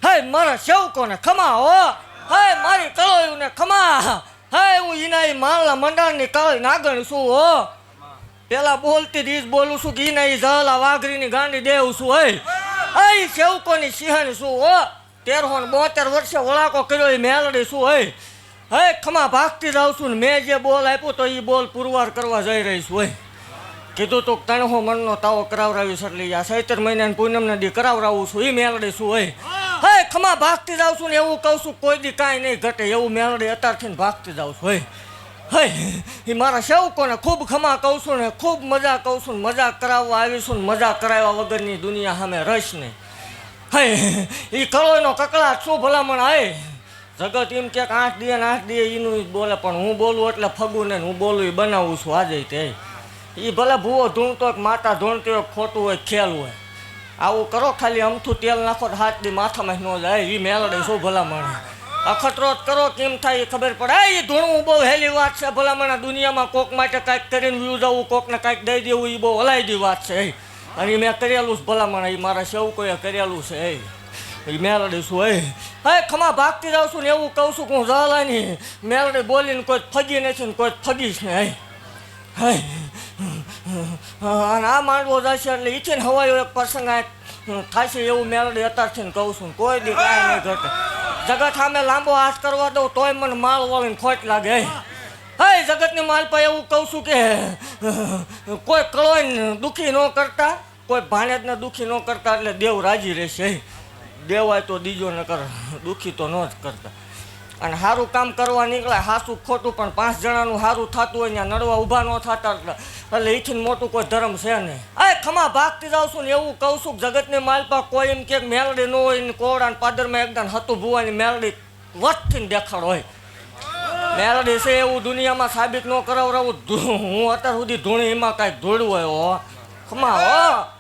હે મારા સેવકોને ખમા હો, હે મારી કળોયુને ખમા, હે હું ઈના માલના મંડાણની કાળી નાગણ છું હો. પેલા બોલતી રીત બોલું છું કે ઈના જહલા વાઘરીની ગાંડી દેવું છું. હે સેવકોની સિંહણ છું હો. 1372 વર્ષે વળાકો કર્યો એ મેલડી છું. હે ખમા ભાગતી જાઉં છું ને મેં જે બોલ આપ્યો તો એ બોલ પુરવાર કરવા જઈ રહી છું. કીધું તું તણહો મનનો તાવો કરાવરાવીશ એટલે આ ચૈત્ર મહિનાની પૂનમને દી કરાવરાવું છું એ મેલડી છું. હે ખમા ભાગતી જાઉં છું ને એવું કહું છું કોઈ દી કાંઈ નહીં ઘટે એવું મેલડી અત્યારથી ભાગતી જાઉં છું. હે એ મારા સેવકોને ખૂબ ખમા કહું છું ને ખૂબ મજા કહું છું ને મજા કરાવવા આવીશું ને મજા કરાવ્યા વગરની દુનિયા સામે રહીશ ને. હે એ કળોયનો કકળાટ શું ભલામણ. જગત એમ કે 8 દી ને 8 દી એનું બોલે પણ હું બોલું એટલે ફગું ને હું બોલું એ બનાવું છું આજે તે. એ ભલે ભૂવો ધૂણતો હોય માતા ધૂણતી હોય ખોટું હોય ખેલ હોય આવું કરો ખાલી અમથું તેલ નાખો તો 7 દી માથામાં ન જાય. એ મેલડે શું ભલામણ અખતરોત કરો કેમ થાય એ ખબર પડે. એ ધૂણવું બહુ હેલી વાત છે ભલામણ. દુનિયામાં કોક માટે કાંઈક કરીને વ્યૂ જવું કોકને કાંઈક દઈ દેવું એ બહુ હલાયદી વાત છે. અને મેં કરેલું ભલામણ એ મારા સેવકોએ કરેલું છે. એ મેલડી છું. હે ખમા ભાગતી જાઉં છું ને એવું કહું છું કે હું જલાની મેલડી બોલીને કોઈ ફગી નથી ને કોઈ ફગીશ ને. હે અને આ માંડવો જશે એટલે ઈથી ને હવાયો એક પ્રસંગ થશે એવું મેલડી અત્યારથી કહું છું. કોઈ દી કાંઈ નહીં ઘટે. જગત સામે લાંબો હાથ કરવા દઉં તોય મને માળ વળીને ખોટ લાગે. હે જગતની માલ પર એવું કહું છું કે કોઈ કળોઈને દુઃખી ન કરતા કોઈ ભાણેજને દુઃખી ન કરતા એટલે દેવ રાજી રહેશે. દેવાય તો દીજો ન કર દુઃખી તો ન જ કરતા. અને સારું કામ કરવા નીકળે સાચું ખોટું પણ 5 જણાનું સારું થતું હોય ત્યાં નડવા ઊભા ન થતા એટલે એથી મોટું કોઈ ધર્મ છે નહીં. ખમા ભાગતી જાઉં છું ને એવું કહું છું જગતની માલપા કોઈ એમ કે મેલડી ન હોય ને કોડા ને પાદરમાં એકદમ હતું ભુવાની મેલડી વટથી દેખાડ હોય. મેલડી છે એવું દુનિયામાં સાબિત ન કરાવરાવું. હું અત્યાર સુધી ધૂણી એમાં કાંઈક ધોળવું હોય. ખમા હો